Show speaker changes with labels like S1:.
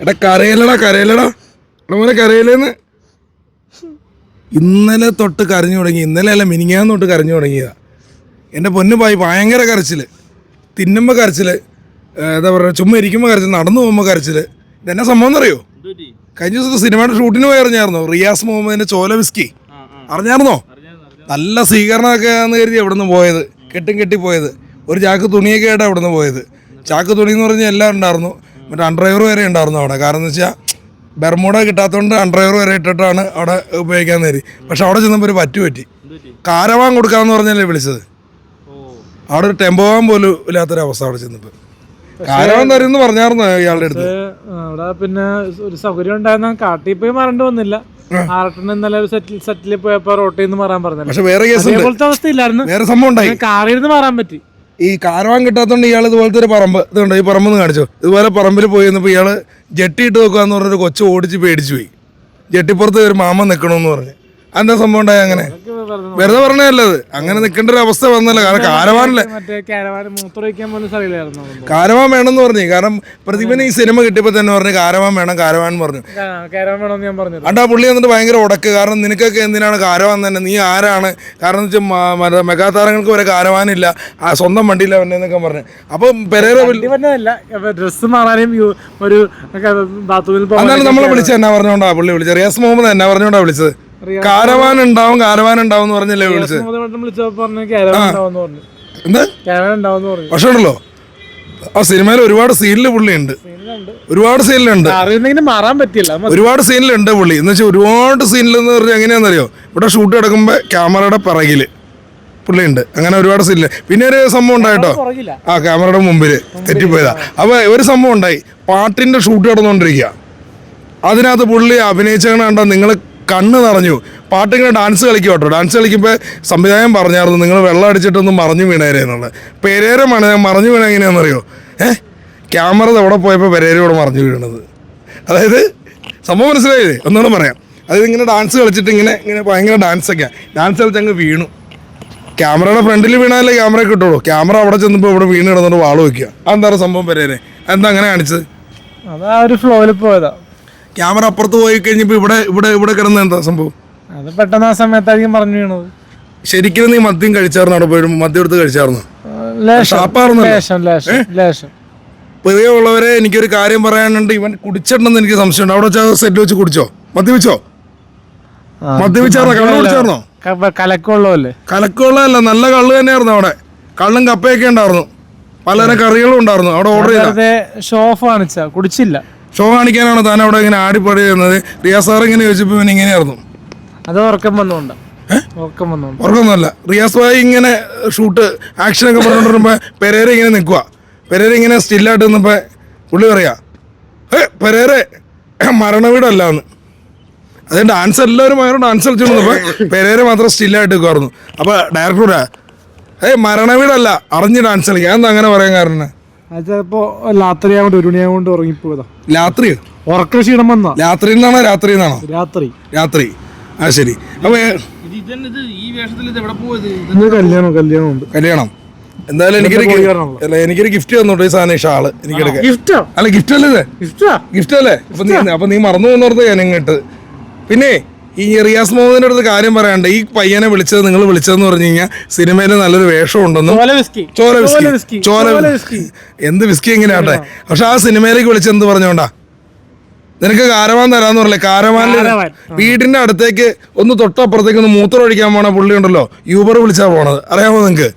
S1: എടാ കരയിലടാ കരയിലടാ മോനെ കരയിലെന്ന് ഇന്നലെ തൊട്ട് കരഞ്ഞു തുടങ്ങി. ഇന്നലെ അല്ല മിനിങ്ങാന്ന് തൊട്ട് കരഞ്ഞു തുടങ്ങിയതാ. എൻ്റെ പൊന്നു പായി ഭയങ്കര കരച്ചിൽ, തിന്നുമ്പോൾ കരച്ചിൽ, എന്താ പറയുക ചുമ്മാ ഇരിക്കുമ്പോൾ കരച്ചിൽ, നടന്നു പോകുമ്പോൾ കരച്ചിൽ. ഇതെന്നാ സംഭവം എന്നറിയോ? കഴിഞ്ഞ ദിവസത്തെ സിനിമയുടെ ഷൂട്ടിന് പോയി അറിഞ്ഞായിരുന്നോ? റിയാസ് മുഹമ്മദിൻ്റെ ചോല വിസ്കി അറിഞ്ഞായിരുന്നോ? നല്ല സ്വീകരണമൊക്കെ ആണെന്ന് കരുതി എവിടെ നിന്ന് പോയത്, കെട്ടി പോയത്. ഒരു ചാക്ക് തുണിയൊക്കെ ആയിട്ട് അവിടെ നിന്ന് പോയത്. ചാക്ക് തുണി എന്ന് പറഞ്ഞാൽ എല്ലാം ഉണ്ടായിരുന്നു. മറ്റേ അൺഡ്രൈവർ വരെ ഉണ്ടായിരുന്നു അവിടെ. കാരണം എന്ന് വെച്ചാൽ ബെർമൂഡ കിട്ടാത്തതുകൊണ്ട് അൺഡ്രൈവർ വരെ ഇട്ടിട്ടാണ് അവിടെ ഉപയോഗിക്കാൻ നേരി. പക്ഷെ അവിടെ ചെന്നപ്പോൾ ഒരു പറ്റി കാരവാൻ കൊടുക്കാമെന്ന് പറഞ്ഞല്ലേ വിളിച്ചത്. അവിടെ ഒരു ടെമ്പോ വാൻ പോലും ഇല്ലാത്തൊരവസ്ഥ അവിടെ ചെന്നപ്പോൾ. കാരവാൻ തരുമെന്ന് പറഞ്ഞായിരുന്നു ഇയാളുടെ അടുത്ത്.
S2: അവിടെ പിന്നെ ഒരു സൗകര്യം ഉണ്ടായിരുന്ന കാട്ടിൽ പോയി മാറേണ്ടി വന്നില്ല. ഇന്നലെ ഒരു സെറ്റിൽ പോയപ്പോ റോട്ടിൽ നിന്ന് മാറാൻ പറഞ്ഞു.
S1: പക്ഷെ വേറെ കേസ്
S2: അവസ്ഥയില്ലായിരുന്നു.
S1: വേറെ സംഭവം ഉണ്ടായി.
S2: കാറിൽ നിന്ന് മാറാൻ പറ്റി.
S1: ഈ കാരവാൻ കിട്ടാത്തതുകൊണ്ട് ഇയാൾ ഇതുപോലത്തെ ഒരു പറമ്പ് ഇതുണ്ട്, ഈ പറമ്പെന്ന് കാണിച്ചോ. ഇതുപോലെ പറമ്പിൽ പോയി വന്നപ്പോൾ ഇയാൾ ജെട്ടി ഇട്ട് നോക്കുകയെന്ന് പറഞ്ഞൊരു കൊച്ചു ഓടിച്ച് പേടിച്ചു പോയി. ജെട്ടിപ്പുറത്ത് ഒരു മാമ നിൽക്കണമെന്ന് പറഞ്ഞ്. എന്താ സംഭവം ഉണ്ടായി? അങ്ങനെ വെറുതെ പറഞ്ഞതല്ലത്, അങ്ങനെ നിൽക്കേണ്ട ഒരു അവസ്ഥ വന്നല്ലോ. കാരണം കാരവാനല്ലേ, കാരവാൻ വേണമെന്ന് പറഞ്ഞു. കാരണം പ്രതിഭന് ഈ സിനിമ കിട്ടിയപ്പോൾ തന്നെ പറഞ്ഞു കാരവാൻ വേണം, കാരവാൻ പറഞ്ഞു. അണ്ടാ പുള്ളി എന്നിട്ട് ഭയങ്കര ഉടക്ക്. കാരണം നിനക്കൊക്കെ എന്തിനാണ് കാരവാൻ തന്നെ, നീ ആരാണ്? കാരണം എന്ന് വെച്ചാൽ മെഗാ താരങ്ങൾക്ക് വരെ കാരവാനില്ല, സ്വന്തം വണ്ടിയില്ല വന്നെ എന്നൊക്കെ പറഞ്ഞു. അപ്പൊ
S2: ഡ്രസ് മാറാനും ഒരു
S1: എന്നാലും നമ്മളെ വിളിച്ചത് എന്നാ പറഞ്ഞോണ്ടാ പുള്ളി വിളിച്ചത്? റിയാസ് മുഹമ്മദ് എന്നാ പറഞ്ഞോണ്ടാ വിളിച്ചത്? കാരവാൻ ഉണ്ടാവും എന്ന് പറഞ്ഞല്ലേ വിളിച്ചത്? പക്ഷെ ഉണ്ടല്ലോ ആ സിനിമയിൽ ഒരുപാട് സീനില് പുള്ളിയുണ്ട്, ഒരുപാട് സീനിലുണ്ട്, ഒരുപാട് സീനിലുണ്ട് പുള്ളി. എന്ന് വെച്ചാൽ ഒരുപാട് സീനിലെന്ന് പറഞ്ഞാൽ എങ്ങനെയാണെന്നറിയോ? ഇവിടെ ഷൂട്ട് കിടക്കുമ്പോൾ ക്യാമറയുടെ പിറകില് പുള്ളിയുണ്ട്. അങ്ങനെ ഒരുപാട് സീനില്. പിന്നെ ഒരു സംഭവം ഉണ്ടായിട്ടോ, ആ ക്യാമറയുടെ മുമ്പിൽ തെറ്റിപ്പോയതാ. അപ്പോൾ ഒരു സംഭവം ഉണ്ടായി, പാട്ടിൻ്റെ ഷൂട്ട് കിടന്നുകൊണ്ടിരിക്കുക. അതിനകത്ത് പുള്ളി അഭിനയിച്ചങ്ങനെ കണ്ടോ നിങ്ങൾ കണ്ണ് നിറഞ്ഞു. പാട്ടിങ്ങനെ ഡാൻസ് കളിക്കും കേട്ടോ. ഡാൻസ് കളിക്കുമ്പോൾ സംവിധായകൻ പറഞ്ഞായിരുന്നു നിങ്ങൾ വെള്ളം അടിച്ചിട്ടൊന്നും മറിഞ്ഞു വീണേരെ എന്നുള്ളത്. പെരേരമാണ് ഞാൻ മറിഞ്ഞു വീണ എങ്ങനെയാണെന്നറിയോ? ക്യാമറ എവിടെ പോയപ്പോൾ പെരേരയോട് മറിഞ്ഞു വീണത്. അതായത് സംഭവം മനസ്സിലായില്ലേ? ഒന്നുകൂടെ പറയാം. അതായത് ഇങ്ങനെ ഡാൻസ് കളിച്ചിട്ട് ഇങ്ങനെ ഭയങ്കര ഡാൻസൊക്കെയാണ്. ഡാൻസ് കളിച്ചങ്ങ് വീണു. ക്യാമറയുടെ ഫ്രണ്ടിൽ വീണാലേ ക്യാമറ കിട്ടുള്ളൂ. ക്യാമറ അവിടെ ചെന്നപ്പോൾ ഇവിടെ വീണ് കിടന്നിട്ട് വാള് വയ്ക്കുക. അതെന്താണ് സംഭവം പെരേരെ? എന്താ അങ്ങനെ കാണിച്ചത്?
S2: അതാ ഒരു ഫ്ലോയിൽ പോയതാ.
S1: ക്യാമറ അപ്പുറത്ത് പോയി കഴിഞ്ഞപ്പോൾ ഇവിടെ കിടന്ന എന്താ സംഭവം?
S2: അത് പെട്ടെന്ന് ആ സമയത്തായിരിക്കും പറഞ്ഞു വീണത്.
S1: ശരിക്കും നീ മദ്യം കഴിച്ചായിരുന്നു? അവിടെ പോയി മദ്യം എടുത്ത് കഴിച്ചായിരുന്നു? പൊതുവെ ഉള്ളവരെ എനിക്കൊരു കാര്യം പറയാനുണ്ട്. ഇവൻ കുടിച്ചിട്ടുണ്ടെന്ന് എനിക്ക് സംശയമുണ്ട്. അവിടെ വെച്ചാൽ സെറ്റ് വെച്ച് കുടിച്ചോ? മദ്യപിച്ചോ? മദ്യപിച്ചായിരുന്നോ? കള്ള് കുടിച്ചായിരുന്നോ? കലക്കുള്ളതല്ല, നല്ല കള്ള് തന്നെയായിരുന്നു അവിടെ. കള്ളും കപ്പയൊക്കെ ഉണ്ടായിരുന്നു, പലതരം കറികളും ഉണ്ടായിരുന്നു. അവിടെ ഓർഡർ ചെയ്ത
S2: ഷോ ഓഫ് കാണിച്ചാ കുടിച്ചില്ല.
S1: ഷോ കാണിക്കാനാണ് താൻ അവിടെ ഇങ്ങനെ ആടിപ്പാടി ചെയ്യുന്നത്. റിയാസ് സാർ ഇങ്ങനെ ചോദിച്ചപ്പോൾ ഇവൻ ഇങ്ങനെയായിരുന്നു.
S2: അത് ഉറക്കം വന്നുകൊണ്ട്
S1: ഉറക്കമൊന്നുമല്ല. റിയാസ് ഭായി ഇങ്ങനെ ഷൂട്ട് ആക്ഷനൊക്കെ പറഞ്ഞുകൊണ്ടിരുമ്പോൾ പെരേര ഇങ്ങനെ നിൽക്കുക. പെരേര ഇങ്ങനെ സ്റ്റില്ലായിട്ട് നിന്നപ്പോൾ പുള്ളി പറയാ പെരേര മരണവീടല്ല എന്ന്. അതായത് ഡാൻസ് എല്ലാവരും ഭയങ്കര ഡാൻസ് കളിച്ചുകൊണ്ടിരുന്നപ്പോൾ പെരേര മാത്രം സ്റ്റില്ലായിട്ട് നിൽക്കുമായിരുന്നു. അപ്പോൾ ഡയറക്ടർ പറയാ മരണവീടല്ല, അറിഞ്ഞ് ഡാൻസ് കളിക്കുക. എന്താ അങ്ങനെ പറയാൻ കാരണം?
S2: ചിലപ്പോ രാത്രിയാകൊണ്ട് 1 മണിയാകൊണ്ട് ഉറങ്ങിപ്പോയതാ.
S1: രാത്രിയോ?
S2: ഉറക്ക ക്ഷീണം വന്നാ?
S1: രാത്രി എന്നാണോ രാത്രി എന്നാണോ? രാത്രി. ആ ശരി. അപ്പൊ കല്യാണം എന്തായാലും എനിക്കൊരു ഗിഫ്റ്റ് തന്നോട്ടെ. ഈ സാധനം ഷാള് എനിക്ക് എടുക്കാം. അല്ല ഗിഫ്റ്റ് അല്ലേ? ഗിഫ്റ്റ് അല്ലേ? അപ്പൊ നീ മറന്നു പോകുന്നോർത്ത് ഞാൻ ഇങ്ങോട്ട്. പിന്നെ ഈ റിയാസ് മുഹമ്മദിന്റെ അടുത്ത് കാര്യം പറയാണ്ട്, ഈ പയ്യനെ വിളിച്ചത് നിങ്ങൾ വിളിച്ചതെന്ന് പറഞ്ഞു കഴിഞ്ഞാൽ സിനിമയിൽ നല്ലൊരു വേഷം ഉണ്ടെന്നും ചോല വിസ്കി എന്ത് വിസ്കി എങ്ങനെയാട്ടെ. പക്ഷെ ആ സിനിമയിലേക്ക് വിളിച്ചത് എന്ത് പറഞ്ഞോണ്ടാ? നിനക്ക് കാരവാൻ തരാന്ന് പറഞ്ഞേ. കാരവാനിൽ വീടിന്റെ അടുത്തേക്ക് ഒന്ന് തൊട്ടപ്പുറത്തേക്ക് ഒന്ന് മൂത്രം ഒഴിക്കാൻ പോണ പുള്ളി ഉണ്ടല്ലോ, യൂബർ വിളിച്ചാ പോണത്. അറിയാമോ നിങ്ങക്ക്?